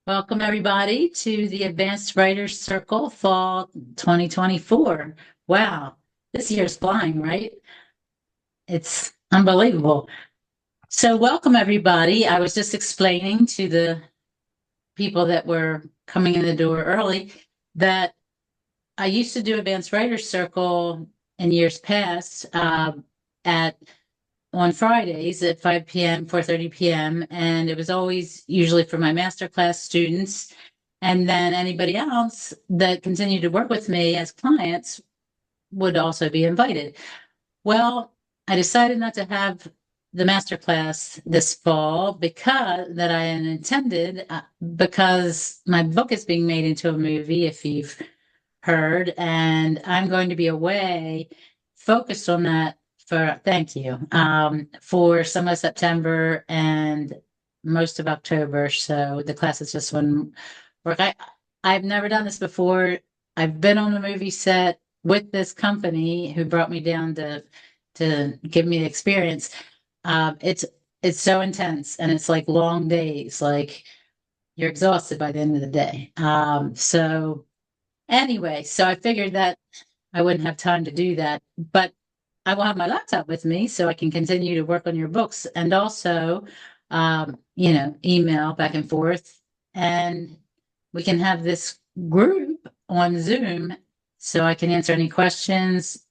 Welcome, everybody, to the Advanced Writers Circle Fall 2024. Wow, this year's flying, right? It's unbelievable. So, welcome, everybody. I was just explaining to the people that were coming in the door early that I used to do Advanced Writers Circle in years past at on Fridays at 5 p.m., 4:30 p.m. And it was always usually for my masterclass students. And then anybody else that continued to work with me as clients would also be invited. Well, I decided not to have the masterclass this fall because that I had intended because my book is being made into a movie, if you've heard, and I'm going to be away focused on that for thank you for some of September and most of October. So the class is just one work. I've never done this before. I've been on a movie set with this company who brought me down to give me the experience. It's so intense and it's like long days. Like you're exhausted by the end of the day. So anyway, so I figured that I wouldn't have time to do that, but I will have my laptop with me so I can continue to work on your books and also, email back and forth. And we can have this group on Zoom so I can answer any questions,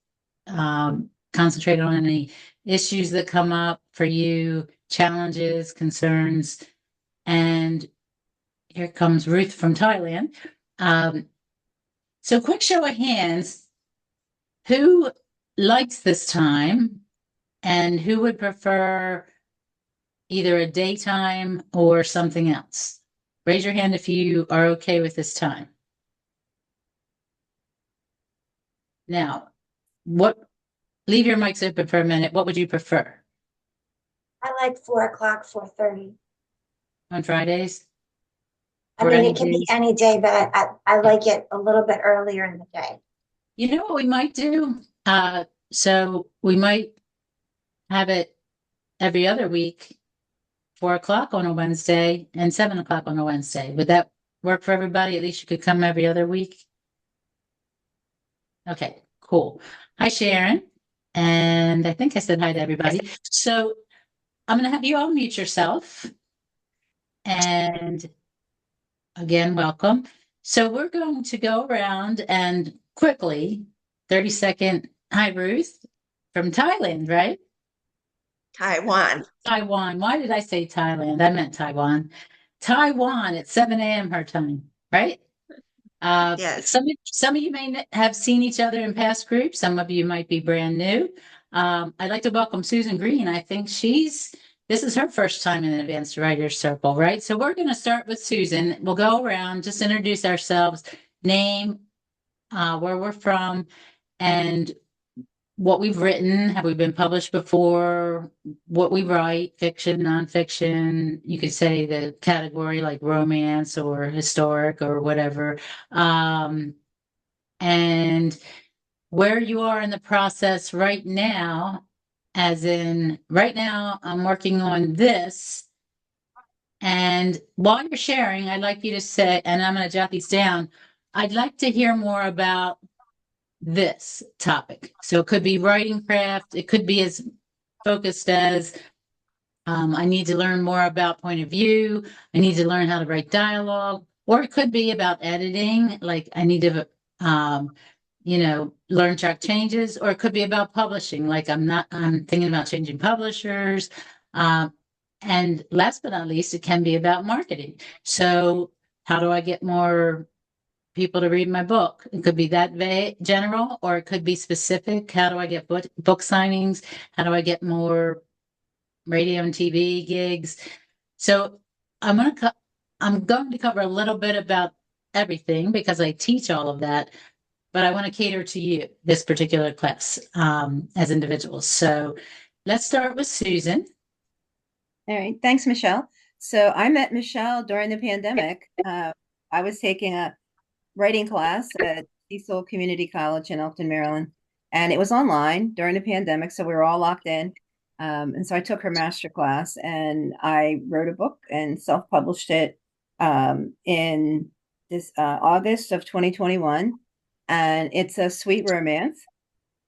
concentrate on any issues that come up for you, challenges, concerns. And here comes Ruth from Thailand. Um, so, quick show of hands, who likes this time and who would prefer either a daytime or something else? Raise your hand if you are okay with this time. Now, what, leave your mics open for a minute. What would you prefer I like 4 o'clock, 4:30. on Fridays I or mean, any it can be days? any day, but I Yeah. like it a little bit earlier in the day. You know what we might do? So we might have it every other week, 4 o'clock on a Wednesday and 7 o'clock on a Wednesday. Would that work for everybody? At least you could come every other week. Okay, cool. Hi, Sharon. And I think I said hi to everybody. So I'm going to have you all mute yourself. And again, welcome. So we're going to go around and quickly, 30-second. Hi, Ruth from Thailand, right? Taiwan. Taiwan. Why did I say Thailand? I meant Taiwan. Taiwan at 7 a.m. her time, right? Yes. Some of you may have seen each other in past groups. Some of you might be brand new. I'd like to welcome Susan Green. I think this is her first time in an Advanced Writers Circle, right? So we're going to start with Susan. We'll go around, just introduce ourselves, name, where we're from, and what we've written. Have we been published before? What we write, fiction, nonfiction. You could say the category like romance or historic or whatever. Um, and where you are in the process right now, as in right now, I'm working on this. And while you're sharing, I'd like you to say, and I'm going to jot these down, I'd like to hear more about this topic. So it could be writing craft, it could be as focused as I need to learn more about point of view, I need to learn how to write dialogue, or it could be about editing, like I need to, learn track changes, or it could be about publishing, like I'm thinking about changing publishers. Um, and last but not least, it can be about marketing. So, how do I get more people to read my book? It could be that vague, general, or it could be specific. How do I get book signings? How do I get more radio and TV gigs? So I'm going to I'm going to cover a little bit about everything because I teach all of that, but I want to cater to you, this particular class, as individuals. So let's start with Susan. All right. Thanks, Michelle. So I met Michelle during the pandemic. I was taking a writing class at Cecil Community College in Elkton, Maryland, and it was online during the pandemic. So we were all locked in. And so I took her master class and I wrote a book and self-published it in this August of 2021, and it's a sweet romance.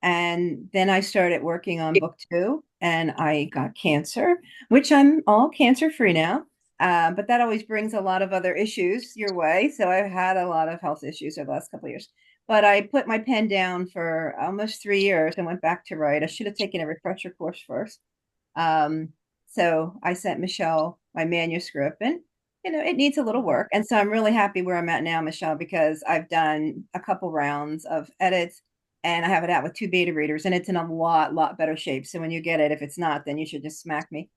And then I started working on book 2, and I got cancer, which I'm all cancer free now. But that always brings a lot of other issues your way. So I've had a lot of health issues over the last couple of years. But I put my pen down for almost 3 years and went back to write. I should have taken a refresher course first. So I sent Michelle my manuscript, and it needs a little work. And so I'm really happy where I'm at now, Michelle, because I've done a couple rounds of edits, and I have it out with 2 beta readers, and it's in a lot better shape. So when you get it, if it's not, then you should just smack me.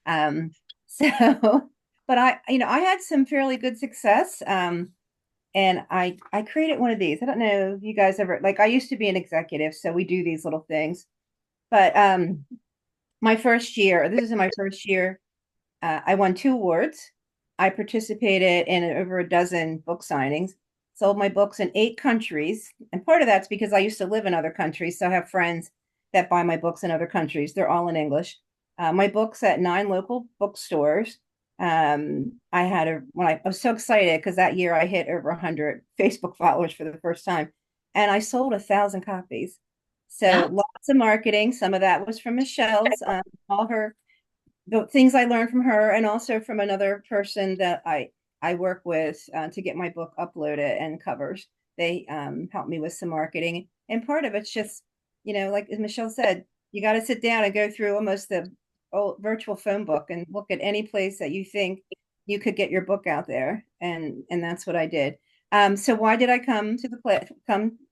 So, but I had some fairly good success. And I created one of these. I don't know if you guys ever, like, I used to be an executive, so we do these little things. But my first year, this is in my first year, I won 2 awards. I participated in over a dozen book signings, sold my books in 8 countries. And part of that's because I used to live in other countries. So I have friends that buy my books in other countries. They're all in English. My books at 9 local bookstores. I was so excited because that year I hit over 100 Facebook followers for the first time, and I sold 1,000 copies. So Yeah. lots of marketing. Some of that was from Michelle's, the things I learned from her, and also from another person that I work with to get my book uploaded and covers. They helped me with some marketing, and part of it's just, like as Michelle said, you got to sit down and go through almost the old virtual phone book and look at any place that you think you could get your book out there, and that's what I did. So why did I come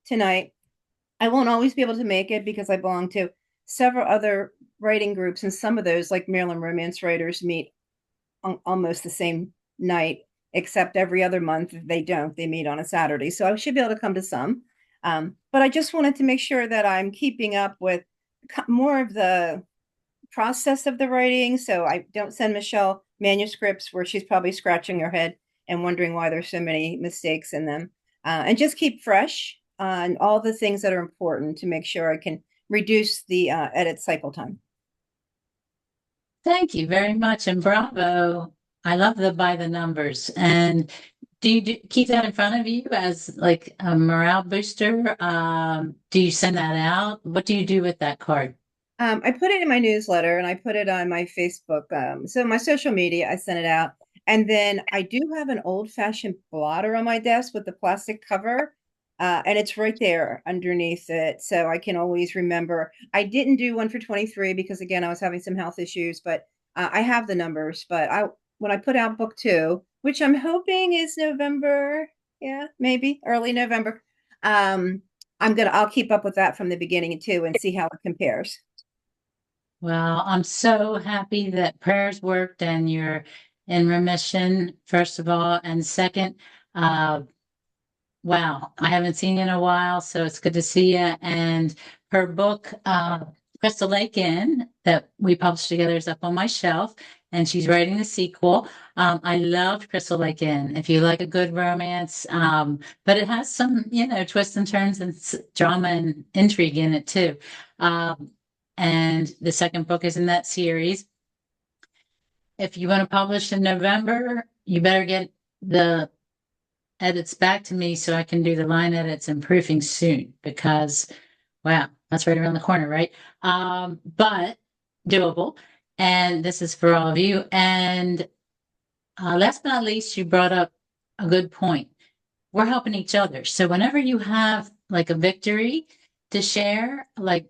tonight? I won't always be able to make it because I belong to several other writing groups, and some of those, like Maryland Romance Writers, meet on almost the same night, except every other month they don't. They meet on a Saturday, so I should be able to come to some. But I just wanted to make sure that I'm keeping up with more of the process of the writing, so I don't send Michelle manuscripts where she's probably scratching her head and wondering why there's so many mistakes in them, and just keep fresh on all the things that are important to make sure I can reduce the edit cycle time. Thank you very much, and bravo. I love the by the numbers. And do you keep that in front of you as like a morale booster? Do you send that out? What do you do with that card? I put it in my newsletter, and I put it on my Facebook. So my social media, I sent it out. And then I do have an old-fashioned blotter on my desk with the plastic cover. And it's right there underneath it. So I can always remember. I didn't do one for 23 because, again, I was having some health issues, but I have the numbers. But when I put out book 2, which I'm hoping is November, yeah, maybe early November, I'll keep up with that from the beginning too and see how it compares. Well, I'm so happy that prayers worked and you're in remission, first of all. And second, wow, I haven't seen you in a while, so it's good to see you. And her book, Crystal Lake Inn, that we published together, is up on my shelf, and she's writing the sequel. I loved Crystal Lake Inn. If you like a good romance, but it has some, twists and turns and drama and intrigue in it too. And the second book is in that series. If you want to publish in November, you better get the edits back to me so I can do the line edits and proofing soon, because wow, that's right around the corner, right? But doable. And this is for all of you. And last but not least, you brought up a good point. We're helping each other. So whenever you have like a victory to share, like,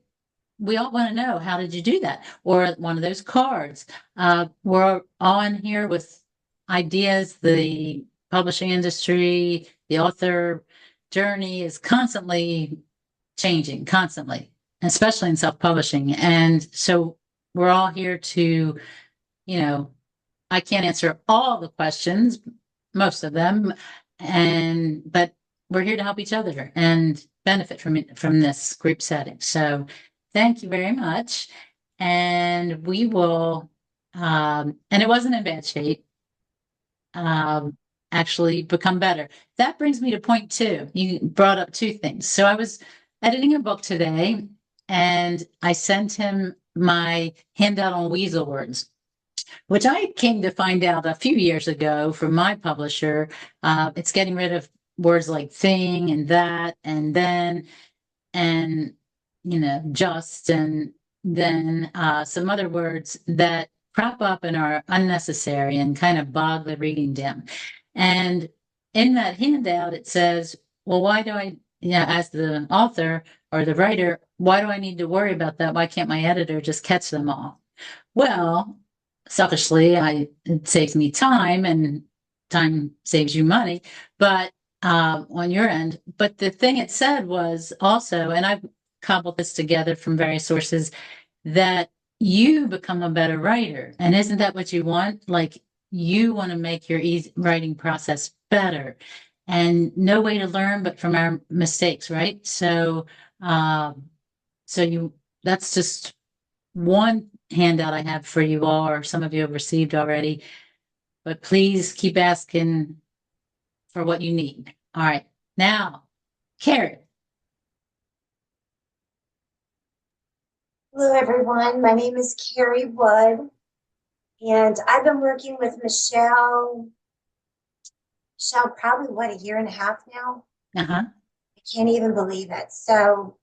we all want to know, how did you do that? Or one of those cards. We're all in here with ideas. The publishing industry, the author journey is constantly changing, constantly, especially in self-publishing. And so we're all here to, I can't answer all the questions, most of them, but we're here to help each other and benefit from this group setting. So thank you very much. And we will, and it wasn't in bad shape, actually become better. That brings me to point 2. You brought up 2 things. So I was editing a book today, and I sent him my handout on weasel words. which I came to find out a few years ago from my publisher. It's getting rid of words like thing and that and then and, just and then some other words that crop up and are unnecessary and kind of bog the reading down. And in that handout, it says, well, why do I, as the author or the writer, why do I need to worry about that? Why can't my editor just catch them all? Well, selfishly, it saves me time and time saves you money, but on your end. But the thing it said was also, and I've cobbled this together from various sources, that you become a better writer. And isn't that what you want? Like you want to make your writing process better. And no way to learn but from our mistakes, right? So that's just one handout I have for you all, or some of you have received already. But please keep asking for what you need. All right. Now, Carrie. Hello, everyone. My name is Carrie Wood, and I've been working with Michelle, probably what, a year and a half now? Uh-huh. I can't even believe it. So,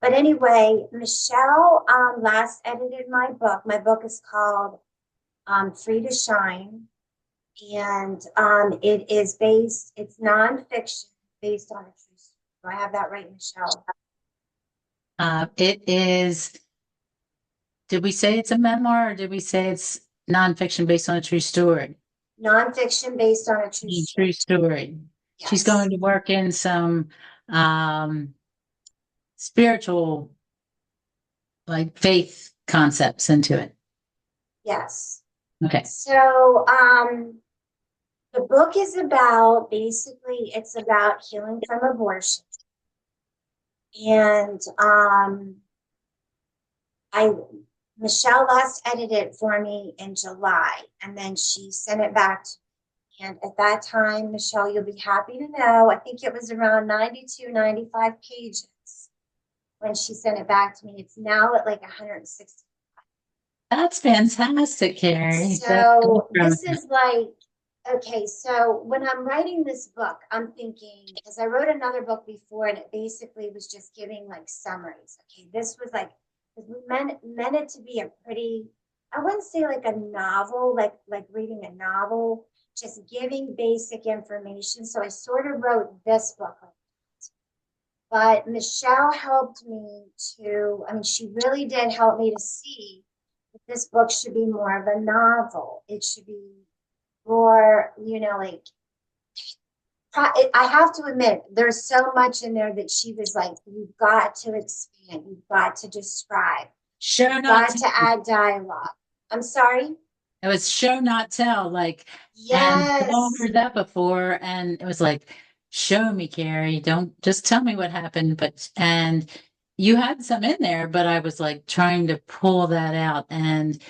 but anyway, Michelle last edited my book. My book is called Free to Shine. And it's nonfiction based on a true story. Do I have that right, Michelle? It is, did we say it's a memoir or did we say it's nonfiction based on a true story? Nonfiction based on a true story. True story. Yes. She's going to work in some spiritual, like faith concepts into it. Yes. Okay. So the book is about, basically, it's about healing from abortion. And Michelle last edited it for me in July, and then she sent it back to me. And at that time, Michelle, you'll be happy to know, I think it was around 92, 95 pages when she sent it back to me. It's now at like 160. That's fantastic, Carrie. So this is like, okay, so when I'm writing this book, I'm thinking, because I wrote another book before and it basically was just giving like summaries. Okay, this was like, we meant it to be a pretty, I wouldn't say like a novel, like reading a novel, just giving basic information. So I sort of wrote this book like that. But Michelle helped me to, I mean, she really did help me to see that this book should be more of a novel. It should be more, like, I have to admit, there's so much in there that she was like, you've got to expand, you've got to describe, you've got to add dialogue. I'm sorry? It was show not tell, like, yes. And I've heard that before, and it was like, show me, Carrie, don't just tell me what happened, and you had some in there, but I was like trying to pull that out, and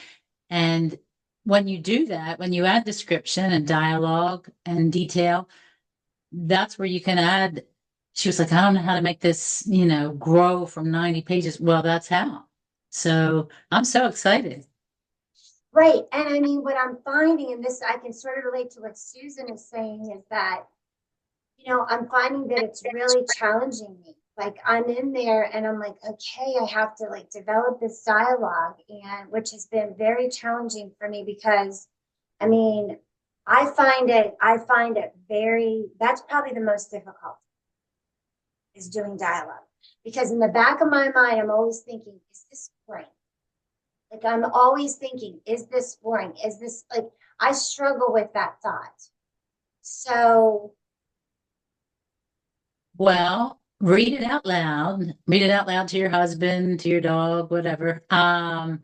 when you do that, when you add description and dialogue and detail, that's where you can add. She was like, I don't know how to make this, grow from 90 pages. Well, that's how. So I'm so excited. Right. And I mean, what I'm finding, and this I can sort of relate to what Susan is saying, is that, I'm finding that it's really challenging me. Like I'm in there and I'm like, okay, I have to like develop this dialogue, and which has been very challenging for me because, I mean, I find it very, that's probably the most difficult is doing dialogue, because in the back of my mind, I'm always thinking, is this boring? Like I'm always thinking, is this boring? Is this like, I struggle with that thought. So. Well, read it out loud. Read it out loud to your husband, to your dog, whatever. And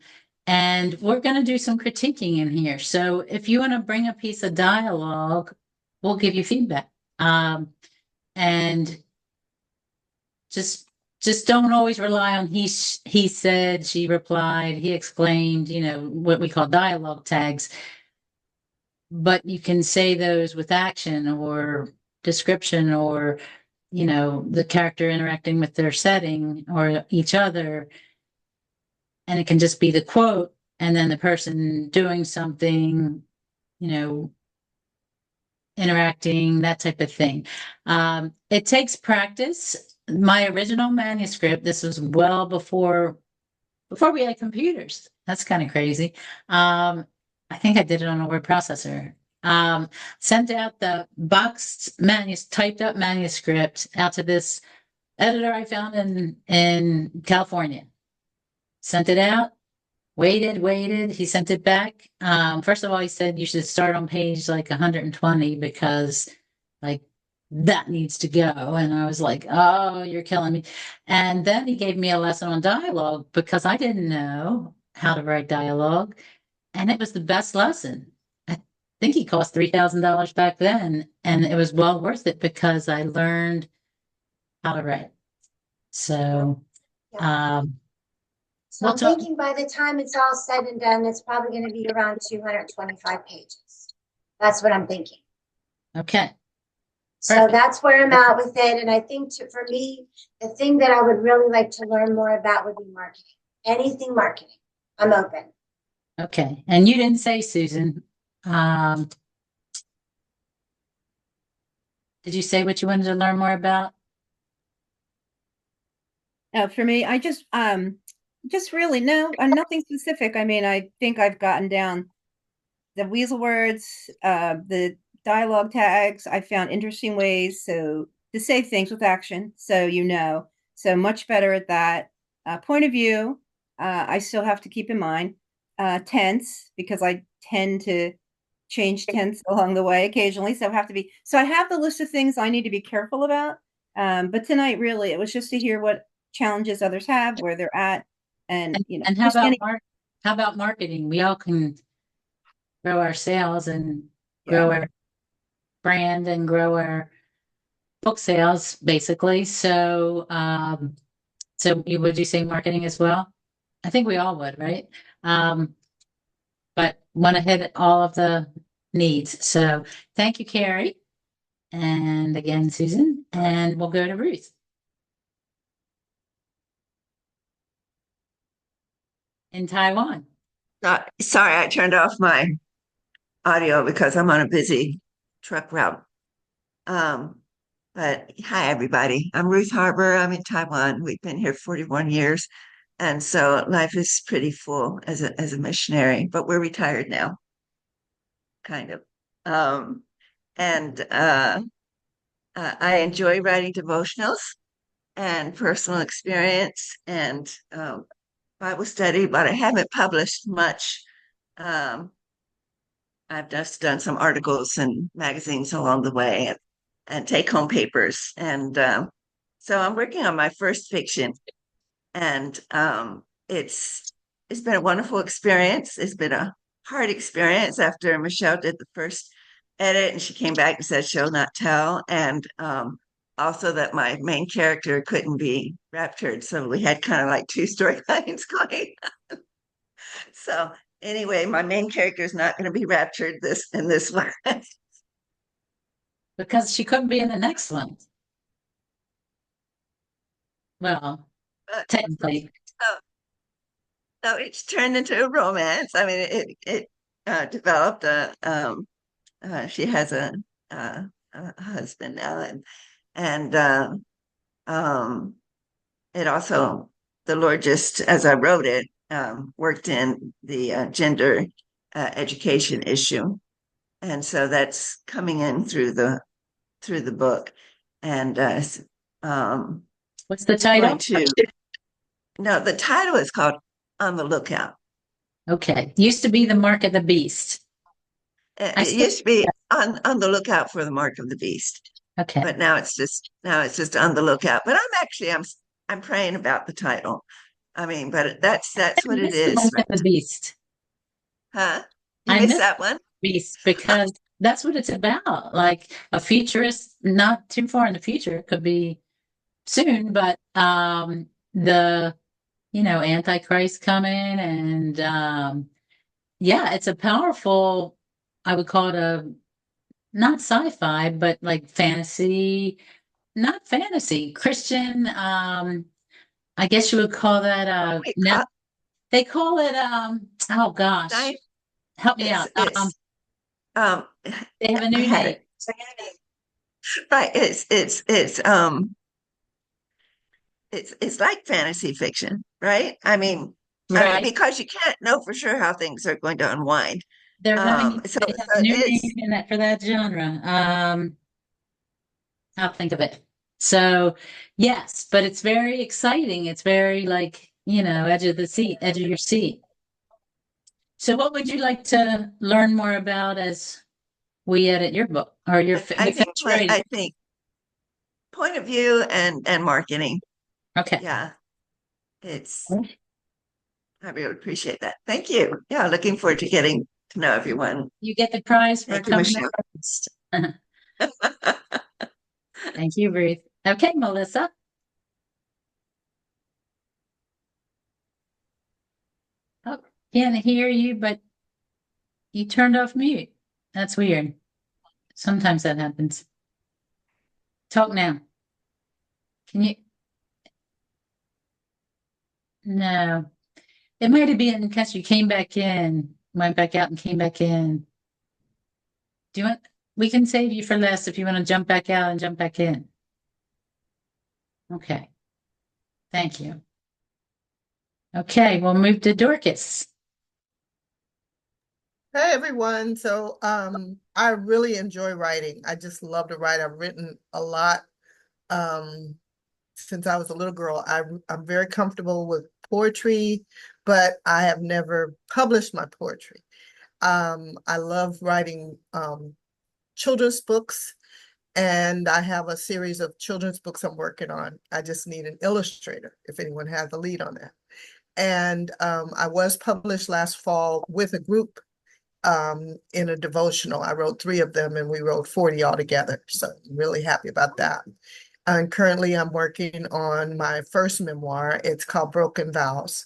we're going to do some critiquing in here. So if you want to bring a piece of dialogue, we'll give you feedback. And just don't always rely on he said, she replied, he exclaimed, what we call dialogue tags. But you can say those with action or description or the character interacting with their setting or each other. And it can just be the quote and then the person doing something, interacting, that type of thing. It takes practice. My original manuscript, this was well before we had computers. That's kind of crazy. I think I did it on a word processor. Sent out the typed up manuscript out to this editor I found in California. Sent it out, waited. He sent it back. First of all, he said you should start on page like 120 because like that needs to go. And I was like, oh, you're killing me. And then he gave me a lesson on dialogue because I didn't know how to write dialogue. And it was the best lesson. I think he cost $3,000 back then. And it was well worth it because I learned how to write. So, So I'm thinking by the time it's all said and done, it's probably going to be around 225 pages. That's what I'm thinking. Okay. So Perfect. that's where I'm at with it. And I think for me, the thing that I would really like to learn more about would be marketing. Anything marketing. I'm open. Okay. And you didn't say, Susan, did you say what you wanted to learn more about? For me, I just really nothing specific. I mean, I think I've gotten down the weasel words, the dialogue tags. I found interesting ways to say things with action. So much better at that. Point of view, I still have to keep in mind. Tense, because I tend to change tense along the way occasionally. So I have the list of things I need to be careful about. But tonight, really, it was just to hear what challenges others have, where they're at, and how about marketing? We all can grow our sales and grow our brand and grow our book sales, basically. So, would you say marketing as well? I think we all would, right? But want to hit all of the needs. So, thank you, Carrie, and again, Susan, and we'll go to Ruth. In Taiwan. Sorry, I turned off my audio because I'm on a busy truck route. But hi, everybody. I'm Ruth Harbor. I'm in Taiwan. We've been here 41 years. And so life is pretty full as a missionary, but we're retired now, kind of. And I enjoy writing devotionals and personal experience and Bible study, but I haven't published much. I've just done some articles and magazines along the way and take home papers. And so I'm working on my first fiction. And it's been a wonderful experience. It's been a hard experience after Michelle did the first edit and she came back and said she'll not tell. And also that my main character couldn't be raptured. So we had kind of like two storylines going. So anyway, my main character is not going to be raptured in this one. Because she couldn't be in the next one. Well, technically. So it's turned into a romance. I mean, it developed she has a husband now, and it also the Lord just as I wrote it worked in the gender education issue, and so that's coming in through the book, and what's the title? No, the title is called On the Lookout. Okay. Used to be The Mark of the Beast. It used to be on the lookout for the mark of the beast. Okay. But now it's just on the lookout. But I'm praying about the title. I mean, but that's what it is. The Mark of the Beast. Huh? You missed that one? Beast, because that's what it's about. Like a futurist, not too far in the future, it could be soon, but the Antichrist coming and yeah, it's a powerful, I would call it not sci-fi, but like fantasy, not fantasy, Christian, I guess you would call that They call it, oh gosh, Di- help me out. It's um They have a I new had name. it. Right. It's like fantasy fiction, right? I mean, Right. because you can't know for sure how things are going to unwind. They have a new name It's in that for that genre. I'll think of it. So, yes, but it's very exciting. It's very like, edge of the seat, edge of your seat. So, what would you like to learn more about as we edit your book or I you think finish writing? I think point of view and marketing. Okay. Yeah, it's I really appreciate that. Thank you. Yeah, looking forward to getting to know everyone. You get the prize for Thank you, coming Michelle. up first. Thank you, Ruth. Okay, Melissa. Oh, can't hear you, but you turned off mute. That's weird. Sometimes that happens. Talk now. Can you? No. It might have been because you came back in, went back out and came back in. Do you want, we can save you for less if you want to jump back out and jump back in. Okay. Thank you. Okay, we'll move to Dorcas. Hey everyone. I really enjoy writing. I just love to write. I've written a lot since I was a little girl. I'm very comfortable with poetry, but I have never published my poetry. I love writing children's books, and I have a series of children's books I'm working on. I just need an illustrator if anyone has a lead on that. And I was published last fall with a group in a devotional. I wrote 3 of them and we wrote 40 altogether. So I'm really happy about that. And currently I'm working on my first memoir. It's called Broken Vows.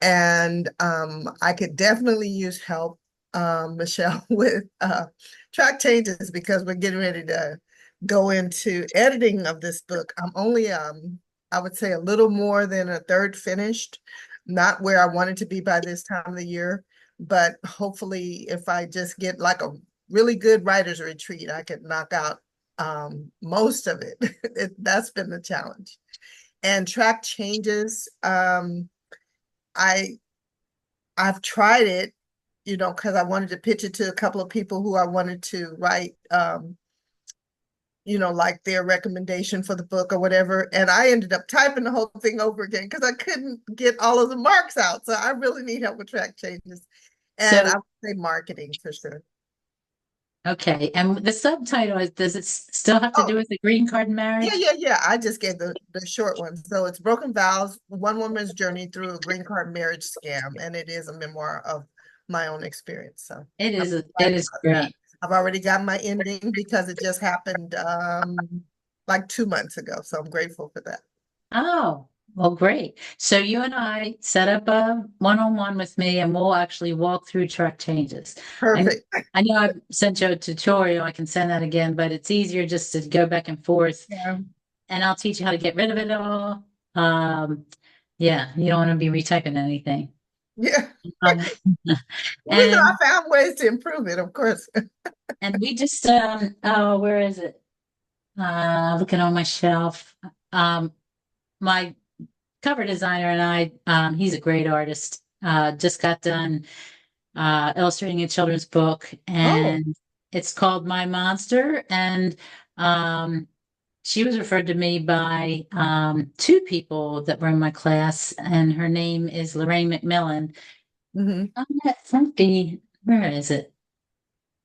And I could definitely use help, Michelle, with track changes because we're getting ready to go into editing of this book. I'm only, I would say a little more than a third finished, not where I wanted to be by this time of the year. But hopefully, if I just get like a really good writer's retreat, I could knock out most of it. That's been the challenge. And track changes, I've tried it, because I wanted to pitch it to a couple of people who I wanted to write, like their recommendation for the book or whatever. And I ended up typing the whole thing over again because I couldn't get all of the marks out. So I really need help with track changes. And I would say marketing for sure. Okay, and the subtitle is, does it still have to do with the green card marriage? Yeah. I just gave the short one. So it's Broken Vows, One Woman's Journey Through a Green Card Marriage Scam. And it is a memoir of my own experience. So It is great. I've already got my ending because it just happened like 2 months ago. So I'm grateful for that. Oh, well, great. So you and I set up a one-on-one with me and we'll actually walk through track changes. Perfect. I know I've sent you a tutorial. I can send that again, but it's easier just to go back and forth. Yeah. And I'll teach you how to get rid of it all. Yeah, you don't want to be retyping anything. Yeah. Um, I found ways to improve it, of course. and we just where is it? Looking on my shelf. My cover designer and I, he's a great artist. Just got done illustrating a children's book, and it's called My Monster. And she was referred to me by 2 people that were in my class, and her name is Lorraine McMillan. Where is it?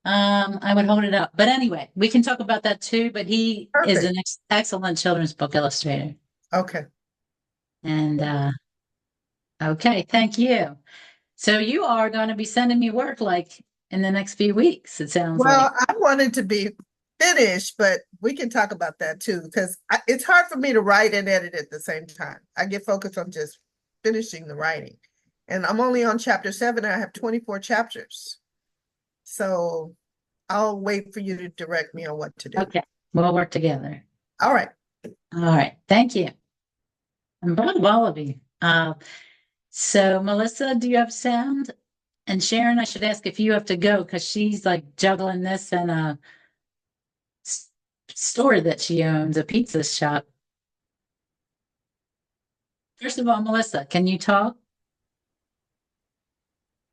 I would hold it up. But anyway, we can talk about that too. But he is an excellent children's book illustrator. Okay. And okay, thank you. So you are going to be sending me work like in the next few weeks, it sounds like. Well, I wanted to be finished, but we can talk about that too, because it's hard for me to write and edit at the same time. I get focused on just finishing the writing. And I'm only on chapter 7. I have 24 chapters. So I'll wait for you to direct me on what to do. Okay, we'll work together. All right. All right, thank you. And proud of all of you. So, Melissa, do you have sound? And Sharon, I should ask if you have to go because she's like juggling this and a store that she owns, a pizza shop. First of all, Melissa, can you talk?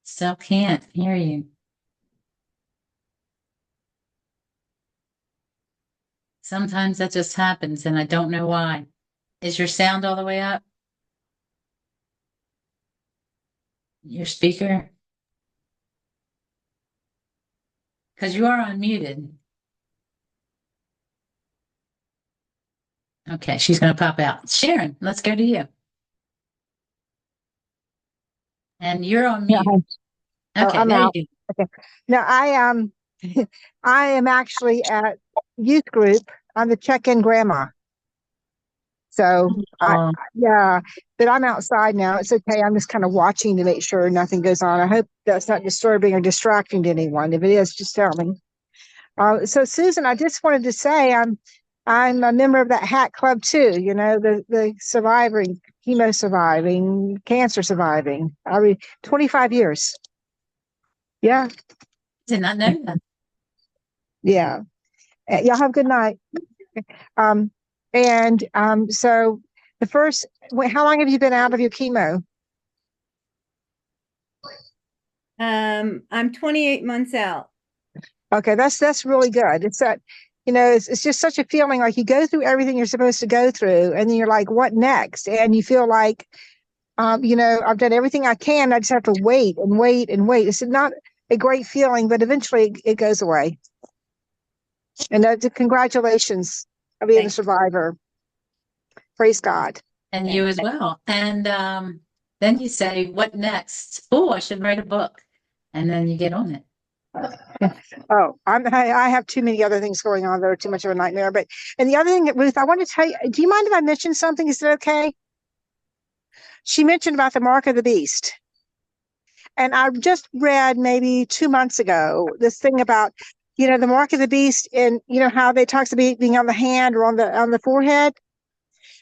Still can't hear you. Sometimes that just happens and I don't know why. Is your sound all the way up? Your speaker? Because you are unmuted. Okay, she's going to pop out. Sharon, let's go to you. And you're on Yeah, mute. Okay, I'm there out. you go. No, I am actually at youth group. I'm the check-in grandma. So Oh, yeah, but I'm outside now. It's okay. I'm just kind of watching to make sure nothing goes on. I hope that's not disturbing or distracting to anyone. If it is, just tell me. So Susan, I just wanted to say I'm a member of that HAT club too. You know, the surviving, chemo surviving, cancer surviving. 25 years. Yeah, did not know that. yeah. Y'all have a good night. Um, so how long have you been out of your chemo? I'm 28 months out. Okay, that's really good. It's that, it's just such a feeling like you go through everything you're supposed to go through, and then you're like, what next? And you feel like, I've done everything I can. I just have to wait and wait and wait. It's not a great feeling, but eventually it goes away. And congratulations on being a Thanks. survivor. Praise God. And you as well. And then you say, what next? Oh, I should write a book. And then you get on it. Oh, I have too many other things going on that are too much of a nightmare. And the other thing that Ruth, I want to tell you, do you mind if I mention something? Is it okay? She mentioned about the mark of the beast. And I just read maybe 2 months ago this thing about, the mark of the beast, and how they talks about being on the hand or on the forehead.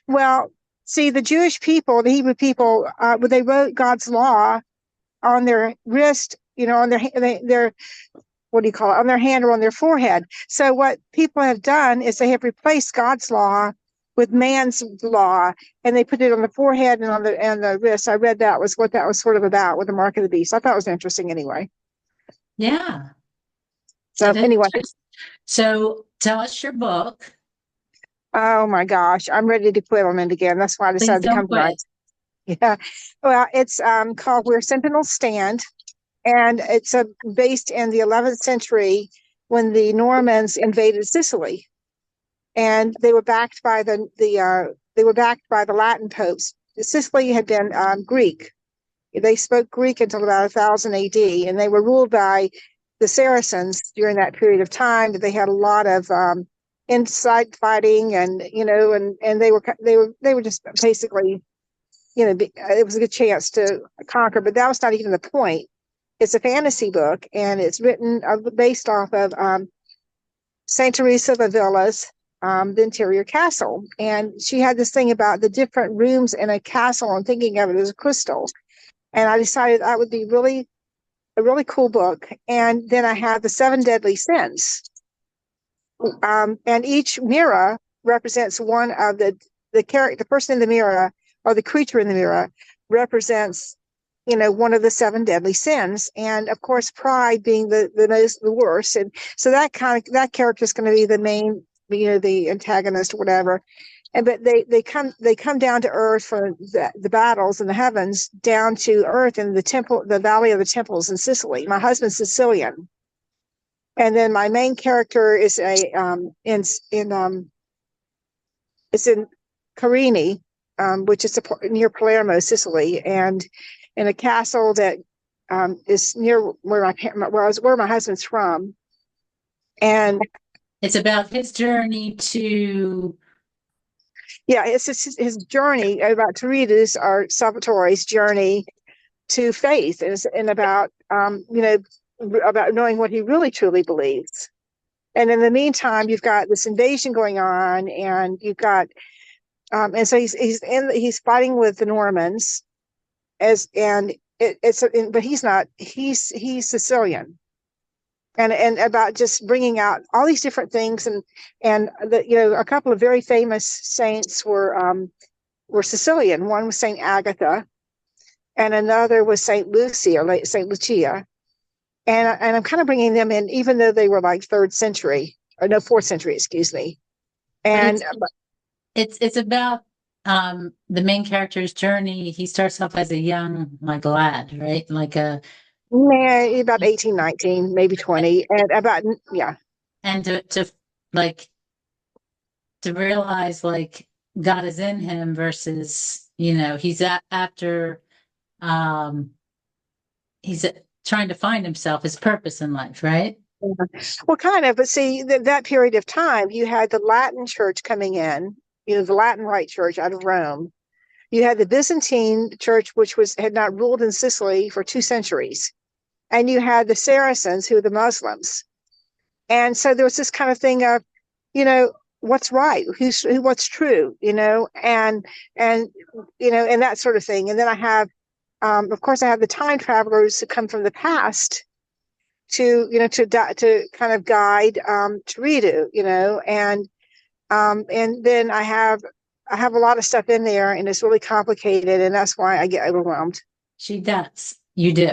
Well, see, the Jewish people, the Hebrew people, when they wrote God's law on their wrist, on their what do you call it, on their hand or on their forehead. So what people have done is they have replaced God's law with man's law, and they put it on the forehead and on the wrist. I read that was what that was sort of about with the mark of the beast. I thought it was interesting anyway. Yeah. So anyway, So tell us your book. oh my gosh, I'm ready to quit on it again. That's why I Please decided to don't come quit. tonight. Yeah. Well, it's called Where Sentinels Stand, and it's based in the 11th century when the Normans invaded Sicily, and they were backed by the Latin popes. Sicily had been Greek. They spoke Greek until about 1000 AD, and they were ruled by the Saracens during that period of time. They had a lot of inside fighting, and they were just basically, it was a good chance to conquer. But that was not even the point. It's a fantasy book, and it's written based off of Saint Teresa of Avila's The Interior Castle. And she had this thing about the different rooms in a castle and thinking of it as a crystal. And I decided that would be a really cool book. And then I had the 7 Deadly Sins. And each mirror represents one of the person in the mirror, or the creature in the mirror represents, one of the 7 deadly sins. And of course, pride being the worst. And so that character is going to be the main, the antagonist or whatever. But they come down to earth from the battles in the heavens down to earth in the Valley of the Temples in Sicily. My husband's Sicilian. And then my main character is it's in Carini, which is near Palermo, Sicily, and in a castle that is near where my husband's from. And It's about his journey to. Yeah, it's his journey about Teresa's or Salvatore's journey to faith, and about about knowing what he really truly believes. And in the meantime, you've got this invasion going on, and you've got and so he's fighting with the Normans, but he's not, he's Sicilian. And about just bringing out all these different things, and a couple of very famous saints were Sicilian. One was Saint Agatha, and another was Saint Lucy or Saint Lucia. And I'm kind of bringing them in, even though they were like 3rd century, or no, 4th century, excuse me. And It's about the main character's journey. He starts off as a young like lad, right? Like a about 18, 19, maybe 20, and yeah. And to like to realize like God is in him versus, he's after he's trying to find himself, his purpose in life, right? Well, kind of, but see, that period of time, you had the Latin church coming in, the Latin Rite Church out of Rome. You had the Byzantine church, which had not ruled in Sicily for 2 centuries. And you had the Saracens, who were the Muslims. And so there was this kind of thing of, what's right, what's true, and that sort of thing. And then I have, of course, I have the time travelers who come from the past to kind of guide Turidu, and then I have a lot of stuff in there, and it's really complicated, and that's why I get overwhelmed. She does. You do.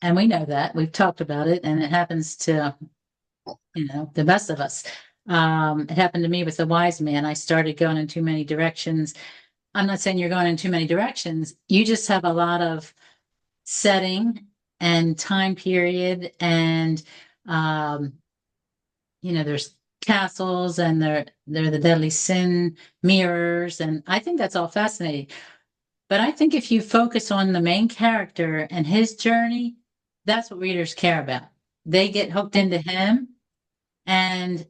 And we know that. We've talked about it, and it happens to, the best of us. It happened to me with the wise man. I started going in too many directions. I'm not saying you're going in too many directions. You just have a lot of setting and time period, and there's castles, and they're the deadly sin mirrors, and I think that's all fascinating. But I think if you focus on the main character and his journey, that's what readers care about. They get hooked into him. And,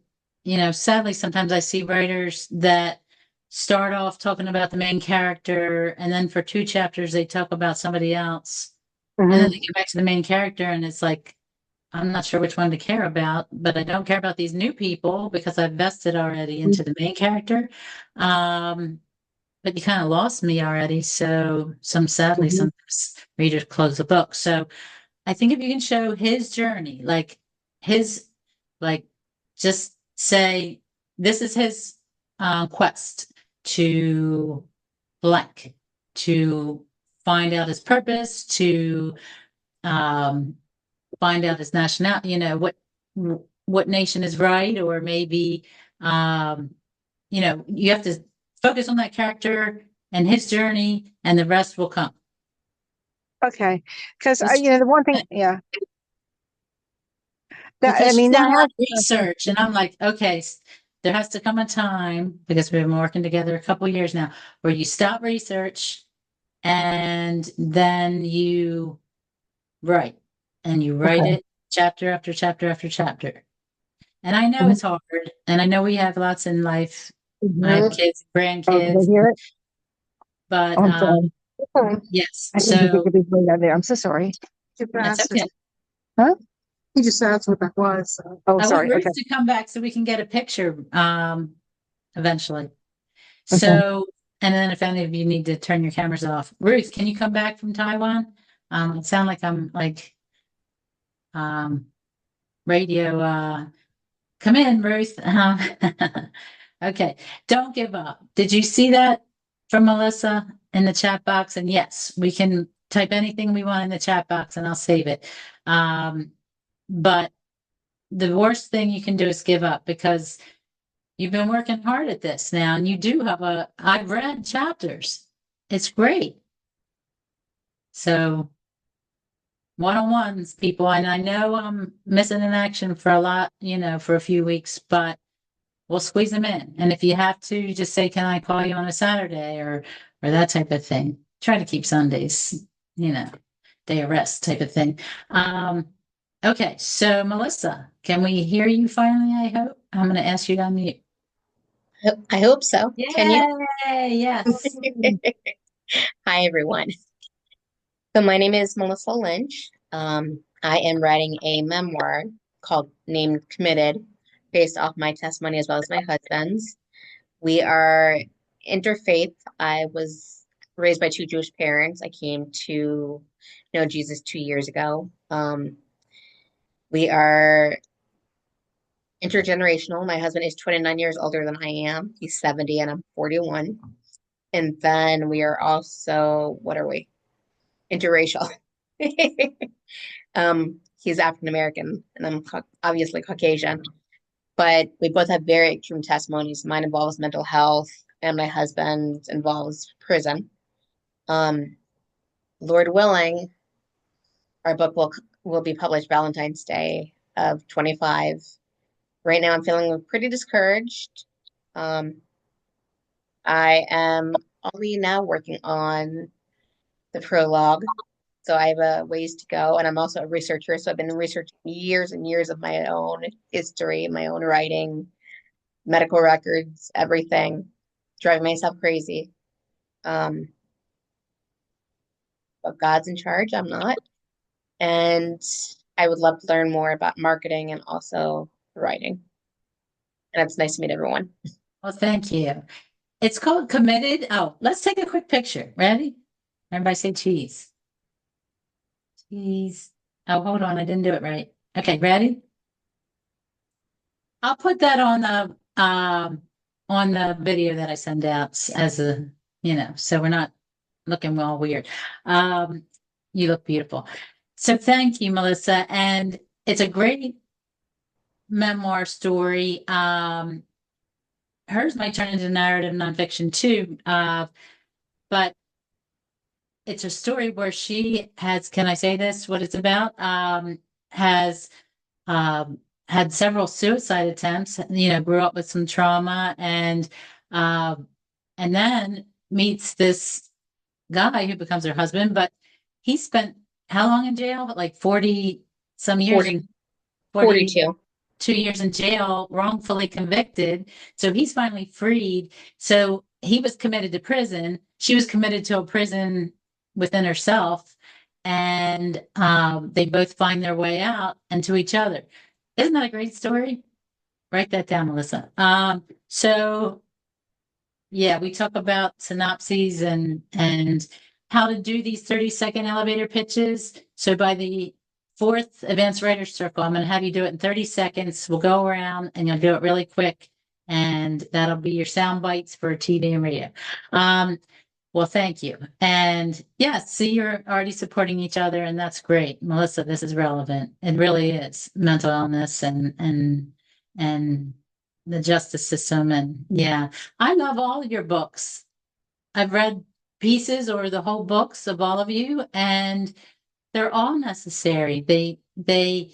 sadly, sometimes I see writers that start off talking about the main character, and then for 2 chapters, they talk about somebody else. And then they get back to the main character, and it's like, I'm not sure which one to care about, but I don't care about these new people because I've vested already into the main character. But you kind of lost me already. So sadly, some readers close the book. So I think if you can show his journey, just say, this is his quest to blank, to find out his purpose, to find out his nationality, what nation is right, or maybe, you have to focus on that character and his journey, and the rest will come. Okay, because the one thing, yeah. Because research, and I'm like, okay, there has to come a time, because we've been working together a couple of years now, where you stop research and then you write, and you write it chapter after chapter after chapter. And I know it's hard, and I know we have lots in life. I have kids, grandkids, but yes. So I'm so sorry. That's okay. Huh? He just asked what that was. Oh, sorry. I want Ruth to come back so we can get a picture eventually. So, and then if any of you need to turn your cameras off, Ruth, can you come back from Taiwan? It sounds like I'm like radio. Come in, Ruth. Okay, don't give up. Did you see that from Melissa in the chat box? And yes, we can type anything we want in the chat box, and I'll save it. But the worst thing you can do is give up, because you've been working hard at this now, and you do have I've read chapters. It's great. So one-on-ones, people, and I know I'm missing in action for a lot, for a few weeks, but we'll squeeze them in. And if you have to, just say, can I call you on a Saturday, or that type of thing. Try to keep Sundays, day of rest type of thing. Okay, so Melissa, can we hear you finally? I hope. I'm going to ask you to unmute. I hope so. Yay! Can you? Yes. Hi, everyone. So my name is Melissa Lynch. I am writing a memoir named Committed, based off my testimony as well as my husband's. We are interfaith. I was raised by two Jewish parents. I came to know Jesus 2 years ago. We are intergenerational. My husband is 29 years older than I am. He's 70 and I'm 41. And then we are also, what are we? Interracial. He's African American and I'm obviously Caucasian. But we both have very extreme testimonies. Mine involves mental health, and my husband involves prison. Lord willing, our book will be published Valentine's Day of 25. Right now, I'm feeling pretty discouraged. I am only now working on the prologue, so I have a ways to go. And I'm also a researcher, so I've been researching years and years of my own history, my own writing, medical records, everything, driving myself crazy. But God's in charge, I'm not. And I would love to learn more about marketing and also writing. And it's nice to meet everyone. Well, thank you. It's called Committed. Oh, let's take a quick picture. Ready? Everybody say cheese. Cheese. Oh, hold on. I didn't do it right. Okay, ready? I'll put that on the video that I send out as a, so we're not looking all weird. You look beautiful. So thank you, Melissa. And it's a great memoir story. Hers might turn into narrative nonfiction too. But it's a story where she has, can I say this, what it's about? Has had several suicide attempts, grew up with some trauma and then meets this guy who becomes her husband, but he spent how long in jail? Like 40 some years. 42. 2 years in jail, wrongfully convicted. So he's finally freed. So he was committed to prison. She was committed to a prison within herself. And they both find their way out and to each other. Isn't that a great story? Write that down, Melissa. So yeah, we talk about synopses and how to do these 30-second elevator pitches. So by the fourth Advanced Writers Circle, I'm going to have you do it in 30 seconds. We'll go around and you'll do it really quick. And that'll be your sound bites for TV and radio. Well, thank you. And yes, see, you're already supporting each other, and that's great. Melissa, this is relevant. It really is. Mental illness and the justice system. And yeah, I love all of your books. I've read pieces or the whole books of all of you, and they're all necessary. They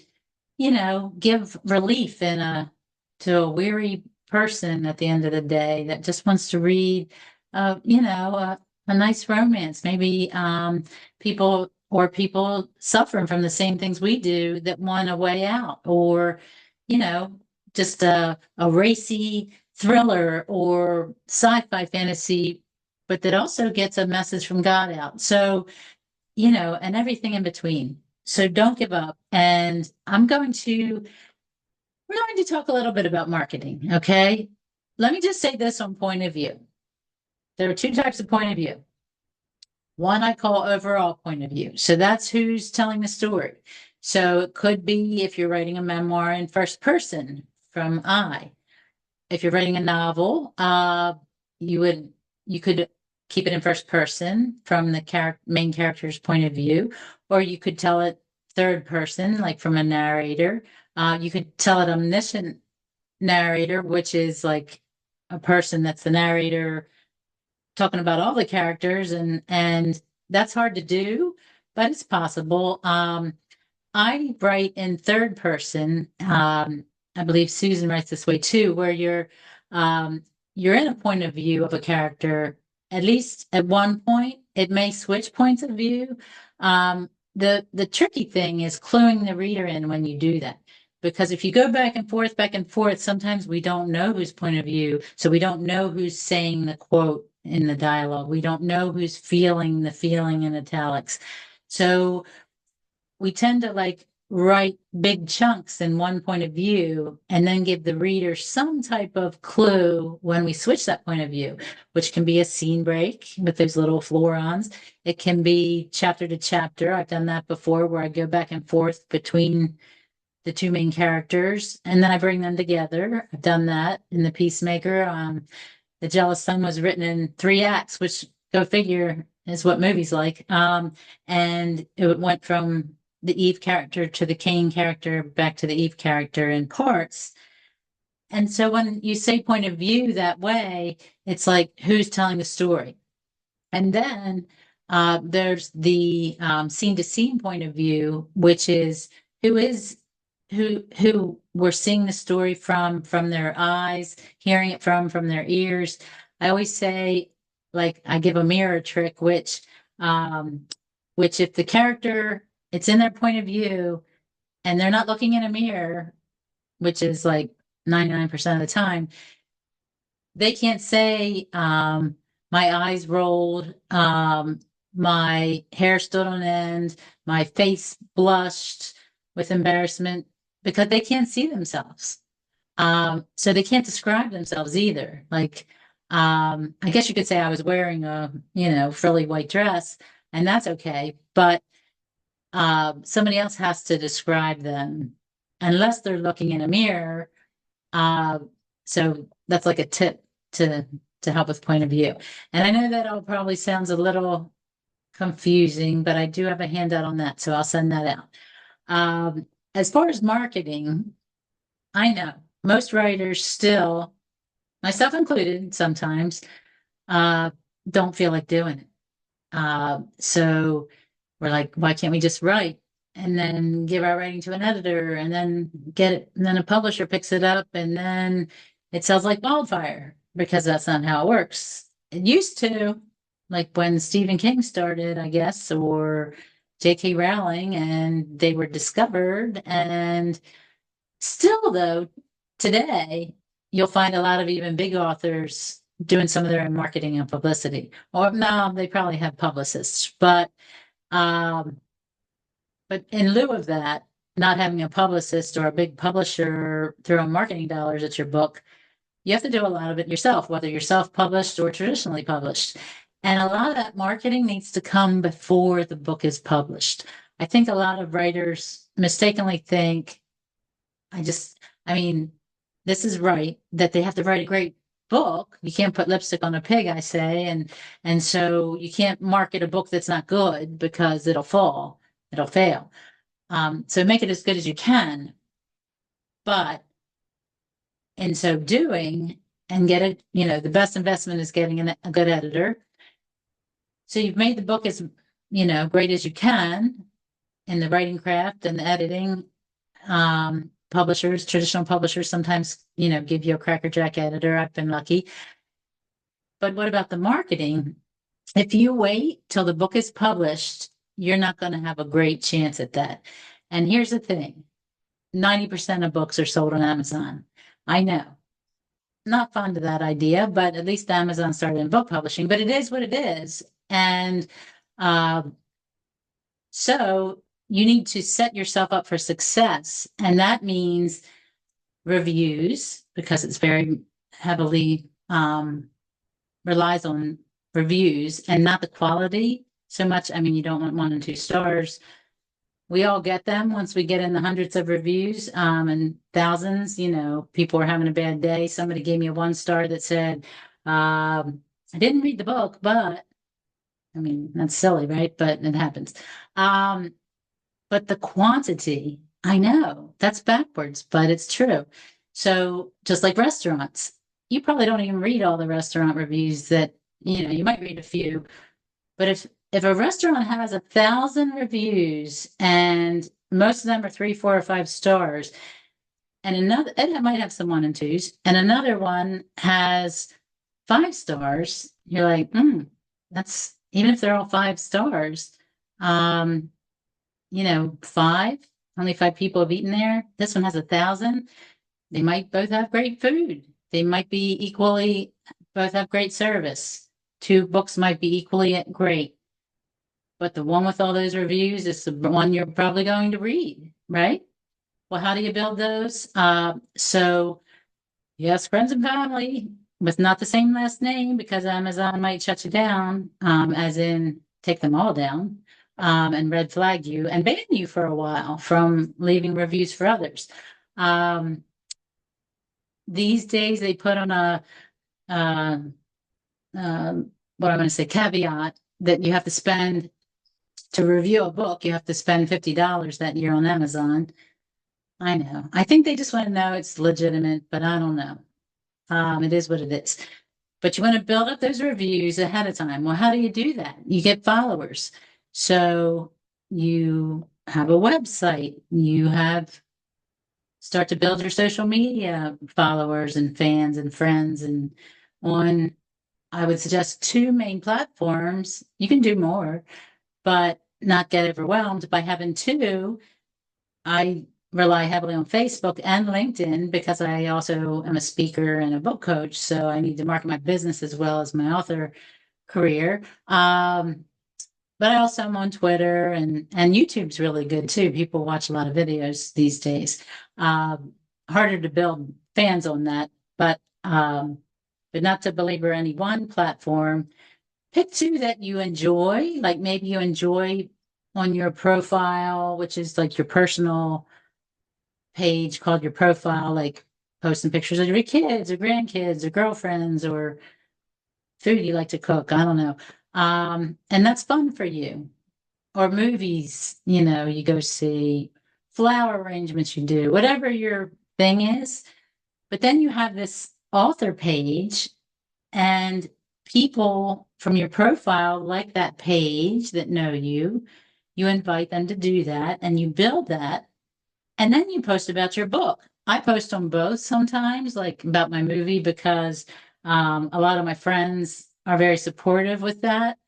give relief to a weary person at the end of the day that just wants to read a nice romance. Maybe people suffering from the same things we do that want a way out, or just a racy thriller or sci-fi fantasy, but that also gets a message from God out. So, and everything in between. So don't give up. And we're going to talk a little bit about marketing. Okay. Let me just say this on point of view. There are two types of point of view. One I call overall point of view. So that's who's telling the story. So it could be if you're writing a memoir in first person from I. If you're writing a novel, you could keep it in first person from the main character's point of view, or you could tell it third person, like from a narrator. You could tell it omniscient narrator, which is like a person that's the narrator talking about all the characters, and that's hard to do, but it's possible. I write in third person. I believe Susan writes this way too, where you're in a point of view of a character. At least at one point, it may switch points of view. The tricky thing is cluing the reader in when you do that. Because if you go back and forth, sometimes we don't know whose point of view. So we don't know who's saying the quote in the dialogue. We don't know who's feeling the feeling in italics. So we tend to write big chunks in one point of view and then give the reader some type of clue when we switch that point of view, which can be a scene break with those little florons. It can be chapter to chapter. I've done that before where I go back and forth between the two main characters and then I bring them together. I've done that in The Peacemaker. The Jealous Son was written in 3 acts, which go figure is what movies like. And it went from the Eve character to the Cain character back to the Eve character in parts. And so when you say point of view that way, it's like who's telling the story. And then there's the scene to scene point of view, which is who we're seeing the story from their eyes, hearing it from their ears. I always say, like, I give a mirror trick, which if the character, it's in their point of view and they're not looking in a mirror, which is like 99% of the time, they can't say, my eyes rolled, my hair stood on end, my face blushed with embarrassment, because they can't see themselves. So they can't describe themselves either. Like, I guess you could say I was wearing a, frilly white dress, and that's okay. But somebody else has to describe them unless they're looking in a mirror. So that's like a tip to help with point of view. And I know that all probably sounds a little confusing, but I do have a handout on that, so I'll send that out. As far as marketing, I know most writers still, myself included, sometimes don't feel like doing it. So we're like, why can't we just write and then give our writing to an editor and then get it, and then a publisher picks it up and then it sells like wildfire, because that's not how it works. It used to, like when Stephen King started, I guess, or J.K. Rowling, and they were discovered. And still, though, today, you'll find a lot of even big authors doing some of their own marketing and publicity. Or no, they probably have publicists, but in lieu of that, not having a publicist or a big publisher throwing marketing dollars at your book, you have to do a lot of it yourself, whether you're self-published or traditionally published. And a lot of that marketing needs to come before the book is published. I think a lot of writers mistakenly think, this is right, that they have to write a great book. You can't put lipstick on a pig, I say. And so you can't market a book that's not good because it'll fail. So make it as good as you can. But in so doing, and get it, the best investment is getting a good editor. So you've made the book as, great as you can in the writing craft and the editing. Traditional publishers sometimes, give you a crackerjack editor. I've been lucky. But what about the marketing? If you wait till the book is published, you're not going to have a great chance at that. And here's the thing. 90% of books are sold on Amazon. I know. Not fond of that idea, but at least Amazon started in book publishing, but it is what it is. And so you need to set yourself up for success. And that means reviews, because it's very heavily relies on reviews and not the quality so much. You don't want 1 and 2 stars. We all get them once we get in the hundreds of reviews and thousands. People are having a bad day. Somebody gave me a 1 star that said, I didn't read the book, but that's silly, right? But it happens. But the quantity, I know that's backwards, but it's true. So just like restaurants, you probably don't even read all the restaurant reviews that, you might read a few, but if a restaurant has 1,000 reviews and most of them are 3, 4, or 5 stars, and it might have some 1 and 2s, and another one has 5 stars, you're like, that's, even if they're all 5 stars, 5, only 5 people have eaten there. This one has 1,000. They might both have great food. They might be both have great service. 2 books might be equally great. But the one with all those reviews is the one you're probably going to read, right? Well, how do you build those? So yes, friends and family with not the same last name because Amazon might shut you down, as in take them all down, and red flag you and ban you for a while from leaving reviews for others. Um, these days they put on a, uh, what I'm going to say, caveat that you have to spend to review a book, you have to spend $50 that year on Amazon. I know. I think they just want to know it's legitimate, but I don't know. It is what it is. But you want to build up those reviews ahead of time. Well, how do you do that? You get followers. So you have a website, you have start to build your social media followers and fans and friends and on I would suggest two main platforms. You can do more, but not get overwhelmed by having two. I rely heavily on Facebook and LinkedIn because I also am a speaker and a book coach. So I need to market my business as well as my author career. But I also am on Twitter and YouTube's really good too. People watch a lot of videos these days. Harder to build fans on that, but not to belabor any one platform. Pick two that you enjoy, like maybe you enjoy on your profile, which is like your personal page called your profile, like posting pictures of your kids or grandkids or girlfriends or food you like to cook. I don't know. And that's fun for you. Or movies, you go see flower arrangements you do, whatever your thing is. But then you have this author page and people from your profile like that page that know you. You invite them to do that and you build that. And then you post about your book. I post on both sometimes, like about my movie, because a lot of my friends are very supportive with that.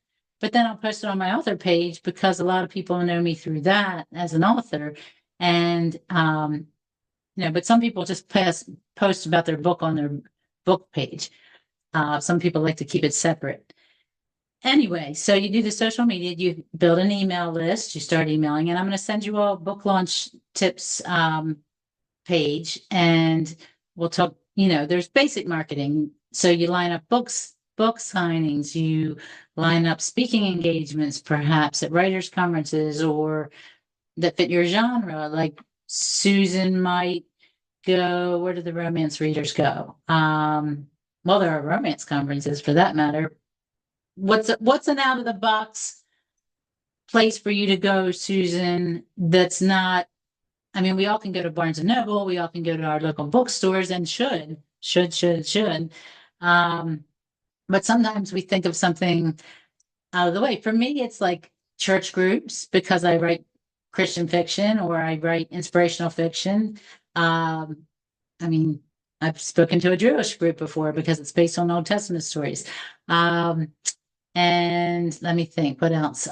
But then I'll post it on my author page because a lot of people know me through that as an author. And, but some people just post about their book on their book page. Some people like to keep it separate. Anyway, so you do the social media, you build an email list, you start emailing, and I'm going to send you a book launch tips page, and we'll talk. There's basic marketing. So you line up book signings, you line up speaking engagements, perhaps at writers' conferences or that fit your genre. Like Susan might go, where do the romance readers go? Well, there are romance conferences for that matter. What's an out of the box place for you to go, Susan? That's not. I mean, we all can go to Barnes and Noble. We all can go to our local bookstores and should. But sometimes we think of something out of the way. For me, it's like church groups because I write Christian fiction or I write inspirational fiction. I mean, I've spoken to a Jewish group before because it's based on Old Testament stories. And let me think, what else?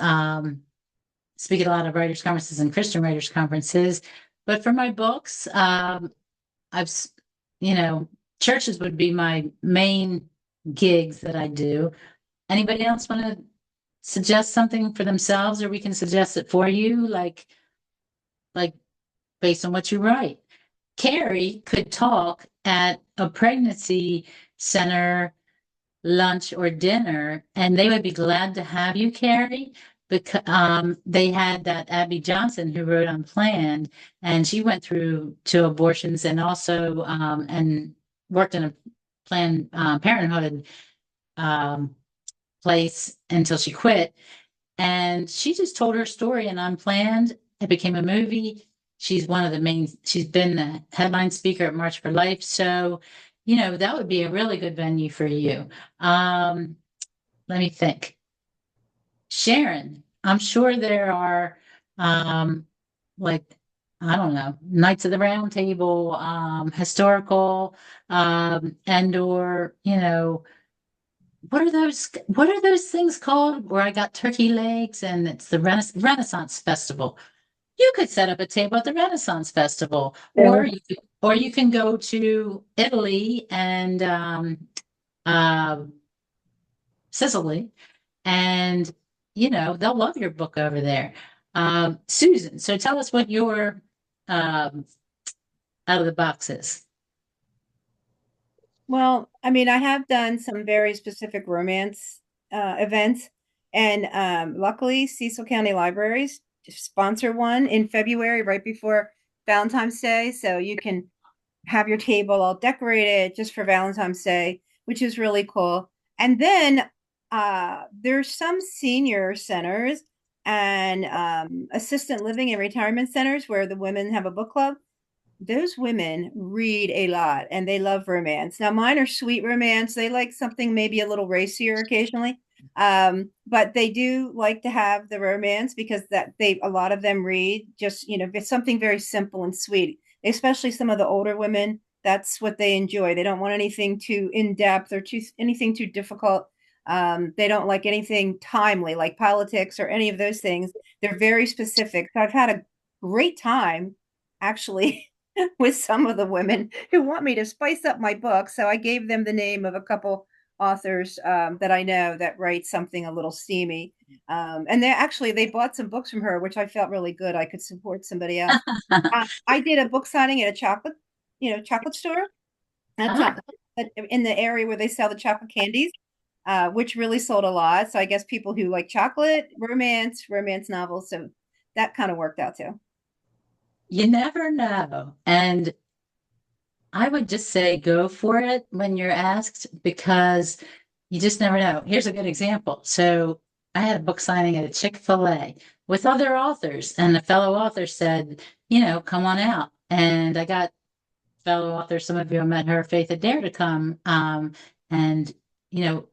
Speak at a lot of writers' conferences and Christian writers' conferences. But for my books, churches would be my main gigs that I do. Anybody else want to suggest something for themselves, or we can suggest it for you, like based on what you write? Carrie could talk at a pregnancy center lunch or dinner, and they would be glad to have you, Carrie, because they had that Abby Johnson who wrote Unplanned, and she went through two abortions and also and worked in a Planned Parenthood place until she quit. And she just told her story in Unplanned. It became a movie. She's been the headline speaker at March for Life. So, that would be a really good venue for you. Let me think. Sharon, I'm sure there are, like, I don't know, Knights of the Round Table, historical, and or, what are those things called where I got turkey legs and it's the Renaissance Festival? You could set up a table at the Renaissance Festival, or you can go to Italy and Sicily, and they'll love your book over there. Susan, so tell us what your out of the boxes? Well, I mean, I have done some very specific romance events, and luckily, Cecil County Libraries sponsor one in February, right before Valentine's Day. So you can have your table all decorated just for Valentine's Day, which is really cool. And then there's some senior centers and assistant living and retirement centers where the women have a book club. Those women read a lot and they love romance. Now, mine are sweet romance. They like something maybe a little racier occasionally. But they do like to have the romance because that they a lot of them read just, it's something very simple and sweet, especially some of the older women. That's what they enjoy. They don't want anything too in depth or too anything too difficult. They don't like anything timely like politics or any of those things. They're very specific. So I've had a great time actually with some of the women who want me to spice up my book. So I gave them the name of a couple authors that I know that write something a little steamy. And they bought some books from her, which I felt really good. I could support somebody else. I did a book signing at a chocolate store, Ah, in the area where they sell the chocolate candies, which really sold a lot. So I guess people who like chocolate, romance novels. So that kind of worked out too. you never know. And I would just say go for it when you're asked because you just never know. Here's a good example. So I had a book signing at a Chick-fil-A with other authors, and a fellow author said, come on out. And I got fellow authors, some of you have met her, Faith Adair, to come. And,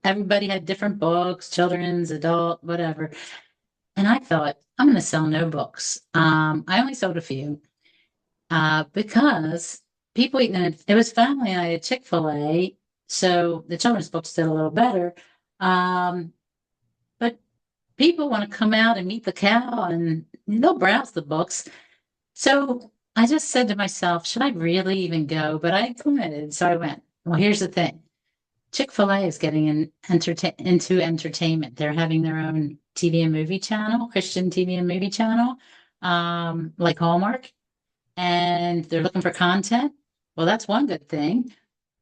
everybody had different books, children's, adult, whatever. And I thought, I'm going to sell no books. I only sold a few because people eating it was family night at Chick-fil-A, so the children's books did a little better. But people want to come out and meet the cow and they'll browse the books. So I just said to myself, should I really even go? But I committed, so I went. Well, here's the thing. Chick-fil-A is getting into entertainment. They're having their own TV and movie channel, Christian TV and movie channel, like Hallmark, and they're looking for content. Well, that's one good thing.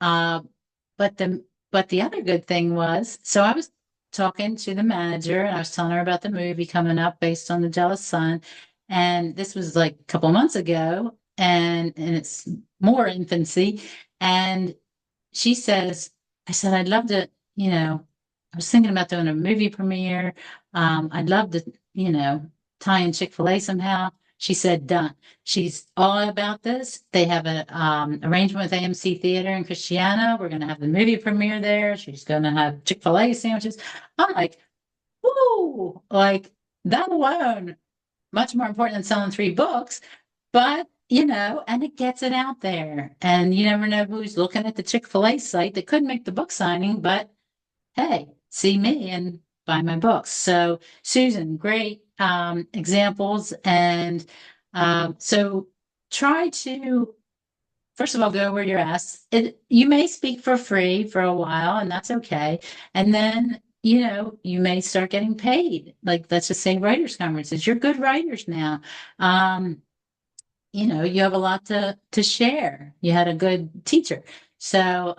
Uh, but the other good thing was, so I was talking to the manager and I was telling her about the movie coming up based on The Jealous Son, and this was like a couple months ago, and it's more infancy, and she says, I said, I'd love to, I was thinking about doing a movie premiere. I'd love to, tie in Chick-fil-A somehow. She said, done. She's all about this. They have an arrangement with AMC Theater in Christiana. We're going to have the movie premiere there. She's going to have Chick-fil-A sandwiches. I'm like, whoo, like that alone, much more important than selling 3 books. But, and it gets it out there. And you never know who's looking at the Chick-fil-A site that could make the book signing, but hey, see me and buy my books. So, Susan, great examples. And so try to, first of all, go where you're asked. You may speak for free for a while, and that's okay. And then, you may start getting paid. Like, let's just say writers' conferences. You're good writers now. You have a lot to share. You had a good teacher. So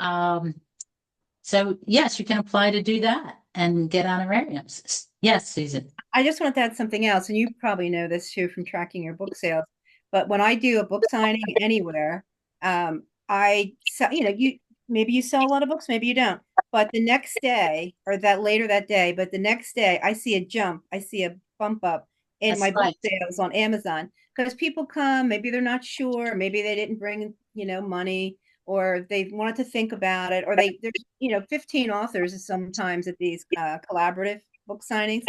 yes, you can apply to do that and get honorariums. Yes, Susan. I just want to add something else, and you probably know this too from tracking your book sales. But when I do a book signing anywhere, I sell, you maybe you sell a lot of books, maybe you don't. But the next day, or that later that day, but the next day, I see a jump, I see a bump up in That's my book right. sales on Amazon because people come, maybe they're not sure, maybe they didn't bring, money, or they wanted to think about it, or there's 15 authors sometimes at these collaborative book signings,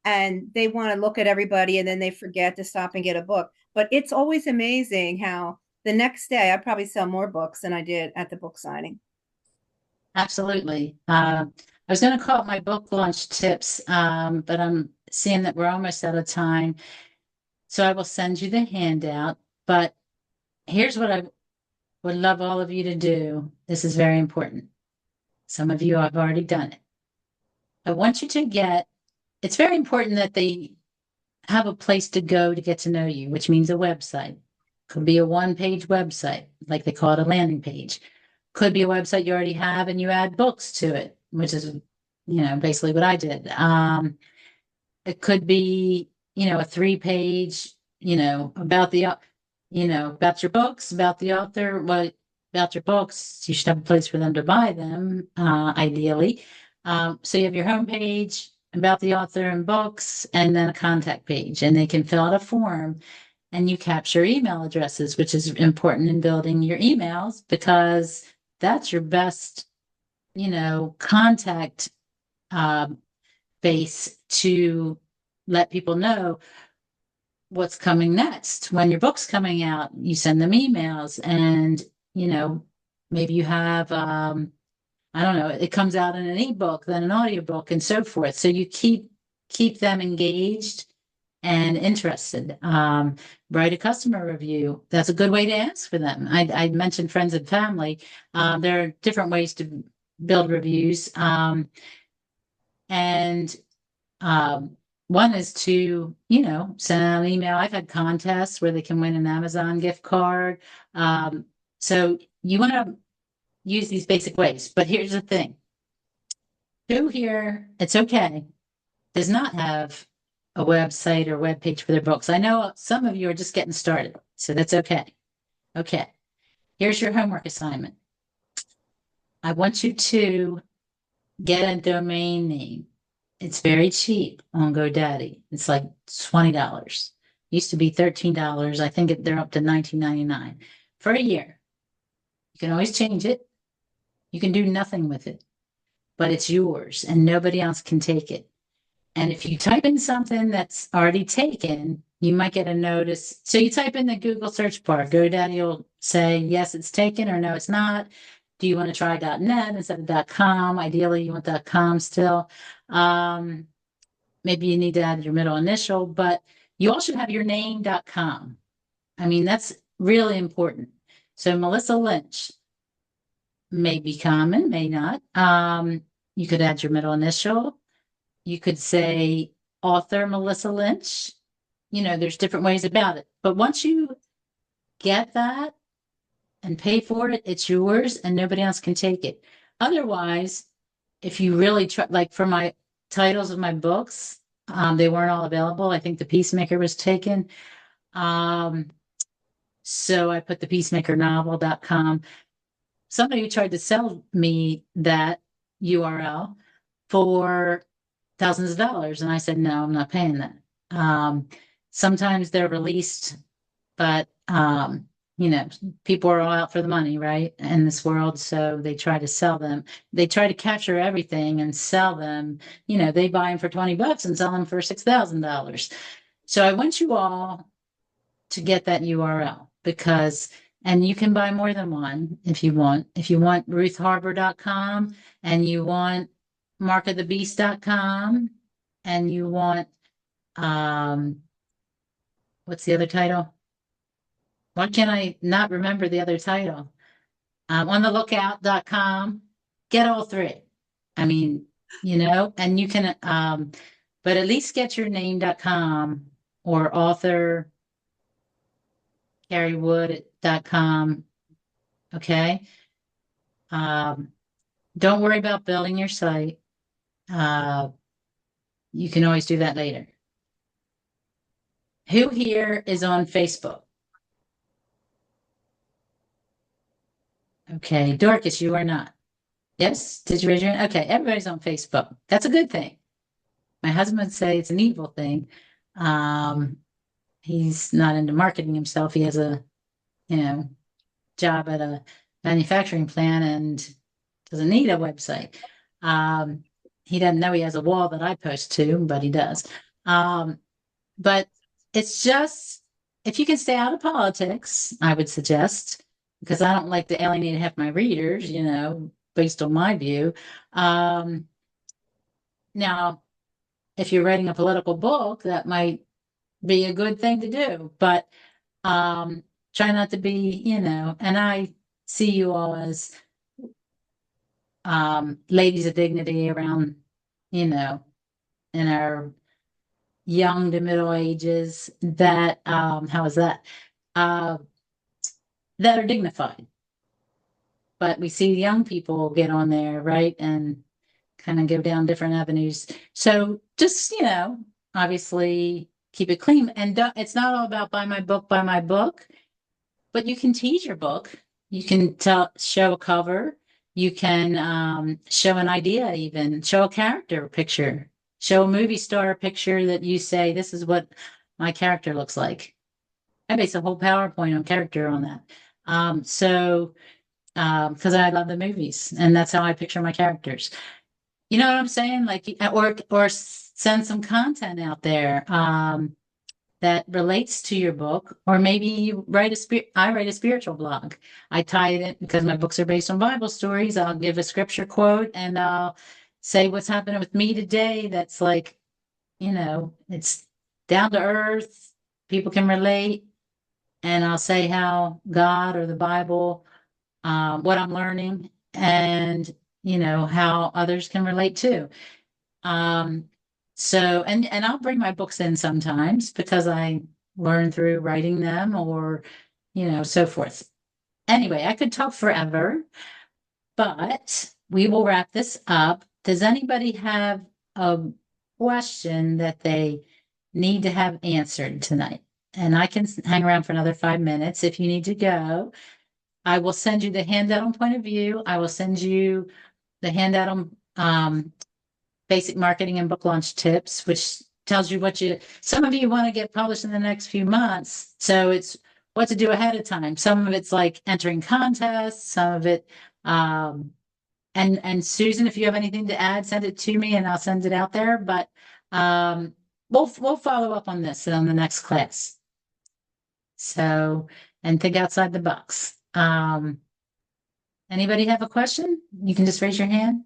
and they want to look at everybody and then they forget to stop and get a book. But it's always amazing how the next day I probably sell more books than I did at the book signing. Absolutely. I was going to call it my book launch tips, but I'm seeing that we're almost out of time. So I will send you the handout. But here's what I would love all of you to do. This is very important. Some of you have already done it. I want you to it's very important that they have a place to go to get to know you, which means a website. Could be a one-page website, like they call it a landing page. Could be a website you already have and you add books to it, which is, basically what I did. It could be, a 3-page, about about your books, about the author, about your books. You should have a place for them to buy them, ideally. So you have your homepage about the author and books, and then a contact page, and they can fill out a form, and you capture email addresses, which is important in building your emails because that's your best, contact base to let people know what's coming next. When your book's coming out, you send them emails, and maybe you have I don't know, it comes out in an ebook, then an audiobook, and so forth. So you keep them engaged and interested. Write a customer review. That's a good way to ask for them. I mentioned friends and family. There are different ways to build reviews. And one is to, send out an email. I've had contests where they can win an Amazon gift card. So you want to use these basic ways. But here's the thing. Who here, it's okay, does not have a website or web page for their books? I know some of you are just getting started, so that's okay. Okay, here's your homework assignment. I want you to get a domain name. It's very cheap on GoDaddy. It's like $20. Used to be $13. I think they're up to $19.99 for a year. You can always change it. You can do nothing with it, but it's yours and nobody else can take it. And if you type in something that's already taken, you might get a notice. So you type in the Google search bar, GoDaddy will say, yes, it's taken, or no, it's not. Do you want to try .net instead of .com? Ideally, you want .com still. Maybe you need to add your middle initial, but you also have your name.com. I mean, that's really important. So Melissa Lynch may be common, may not. You could add your middle initial. You could say author Melissa Lynch. There's different ways about it. But once you get that and pay for it, it's yours and nobody else can take it. Otherwise, if you really try, like for my titles of my books, they weren't all available. I think The Peacemaker was taken. So I put thepeacemakernovel.com. Somebody tried to sell me that URL for thousands of dollars. And I said, no, I'm not paying that. Sometimes they're released, but, people are all out for the money, right? In this world. So they try to sell them. They try to capture everything and sell them. They buy them for $20 and sell them for $6,000. So I want you all to get that URL and you can buy more than one if you want. If you want ruthharbor.com and you want markofthebeast.com and you want, what's the other title? Why can't I not remember the other title? Onthelookout.com, get all three. I mean, and you can, but at least get your name.com or author carriewood.com. Okay. Don't worry about building your site. You can always do that later. Who here is on Facebook? Okay, Dorcas, you are not. Yes? Did you raise your hand? Okay, everybody's on Facebook. That's a good thing. My husband would say it's an evil thing. He's not into marketing himself. He has a, job at a manufacturing plant and doesn't need a website. He doesn't know he has a wall that I post to, but he does. But it's just, if you can stay out of politics, I would suggest, because I don't like to alienate half my readers, based on my view. Now, if you're writing a political book, that might be a good thing to do, but try not to be, and I see you all as ladies of dignity around, in our young to middle ages, that how is that? that are dignified. But we see young people get on there, right? And kind of go down different avenues. So just, obviously keep it clean. And it's not all about buy my book, but you can tease your book. You can show a cover. You can show an idea, even show a character picture, show a movie star picture that you say, this is what my character looks like. I base a whole PowerPoint on character on that. Because I love the movies and that's how I picture my characters. You know what I'm saying? Like, or send some content out there that relates to your book, or maybe you I write a spiritual blog. I tie it in because my books are based on Bible stories. I'll give a scripture quote and I'll say what's happening with me today. That's like, it's down to earth. People can relate, and I'll say how God or the Bible, what I'm learning, and how others can relate too. So, and I'll bring my books in sometimes because I learn through writing them, or so forth. Anyway, I could talk forever, but we will wrap this up. Does anybody have a question that they need to have answered tonight? And I can hang around for another 5 minutes if you need to go. I will send you the handout on point of view. I will send you the handout on basic marketing and book launch tips, which tells you some of you want to get published in the next few months. So it's what to do ahead of time. Some of it's like entering contests, some of it, and Susan, if you have anything to add, send it to me and I'll send it out there. But we'll follow up on this on the next class. So, and think outside the box. Anybody have a question? You can just raise your hand.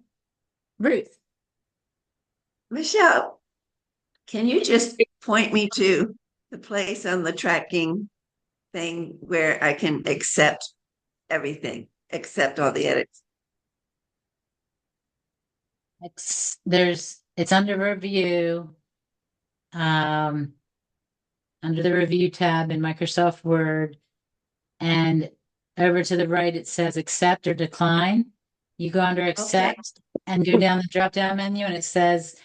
Ruth. Michelle, can you just point me to the place on the tracking thing where I can accept everything, accept all the edits? It's under review, under the review tab in Microsoft Word, and over to the right, it says accept or decline. You go under accept and go down the drop-down menu, and it says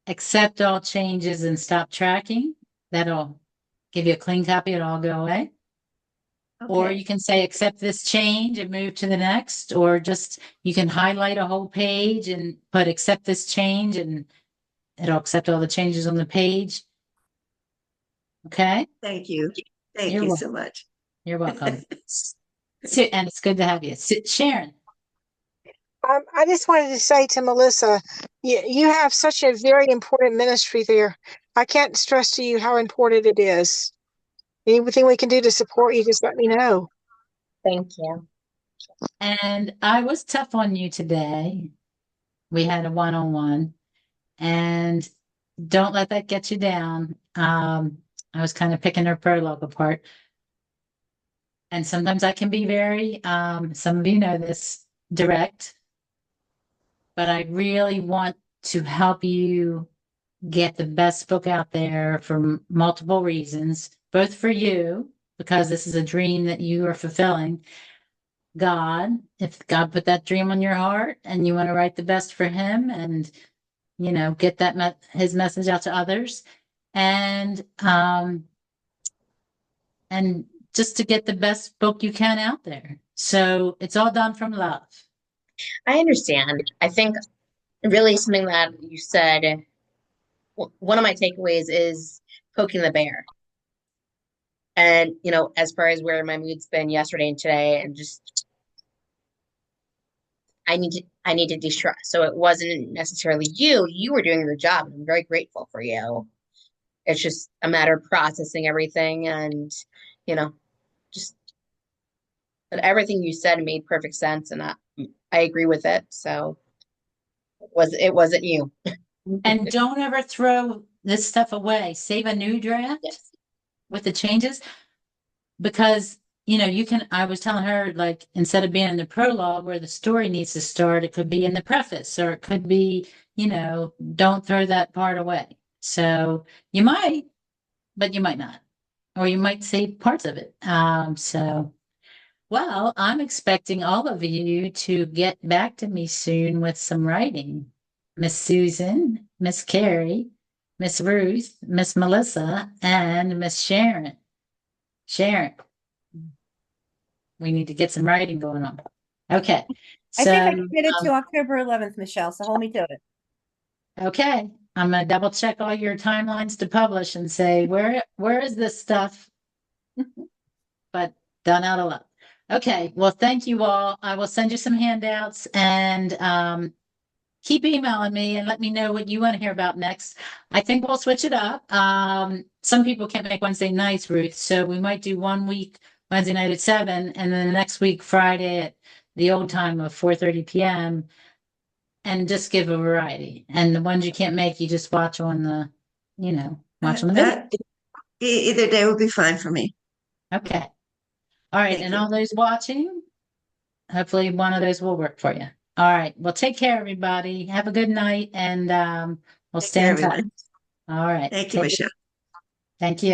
accept all changes and stop tracking. That'll give you a clean copy. It'll all go away. Or you can say accept this change and move to the next, or just you can highlight a whole page and put accept this change and it'll accept all the changes on the page. Okay. Thank you. Thank You're you welcome. so much. You're welcome. And it's good to have you. Sharon. I just wanted to say to Melissa, you have such a very important ministry there. I can't stress to you how important it is. Anything we can do to support you, just let me know. Thank you. And I was tough on you today. We had a one-on-one, and don't let that get you down. I was kind of picking her prologue apart. And sometimes I can be very, some of you know this, direct. But I really want to help you get the best book out there for multiple reasons, both for you, because this is a dream that you are fulfilling. God, if God put that dream on your heart and you want to write the best for him and, get that his message out to others, and just to get the best book you can out there. So it's all done from love. I understand. I think really something that you said, one of my takeaways is poking the bear. And, as far as where my mood's been yesterday and today, and just, I need to de-stress. So it wasn't necessarily you were doing your job. I'm very grateful for you. It's just a matter of processing everything and, just, but everything you said made perfect sense. And I agree with it. So it wasn't you. And don't ever throw this stuff away. Save a new draft. Yes. With the changes, because I was telling her, like, instead of being in the prologue where the story needs to start, it could be in the preface, or it could be, don't throw that part away. So you might, but you might not, or you might save parts of it. So Well, I'm expecting all of you to get back to me soon with some writing. Miss Susan, Miss Carrie, Miss Ruth, Miss Melissa, and Miss Sharon. Sharon, we need to get some writing going on. Okay. I think I So, committed to October 11th, Michelle, so hold me to it. okay, I'm gonna double check all your timelines to publish and say, where is this stuff? But done out of luck. Okay, well, thank you all. I will send you some handouts and keep emailing me and let me know what you want to hear about next. I think we'll switch it up. Some people can't make Wednesday nights, Ruth, so we might do 1 week Wednesday night at 7, and then the next week Friday at the old time of 4:30 p.m. and just give a variety. And the ones you can't make, you just watch on the, watch on the video. That either day would be fine for me. Okay. All right, Thank and you. all those watching, hopefully one of those will work for you. All right. Well, take care, everybody. Have a good night, and we'll Take stay care, in touch. everyone. All right. Thank you, Take- Michelle. Thank you.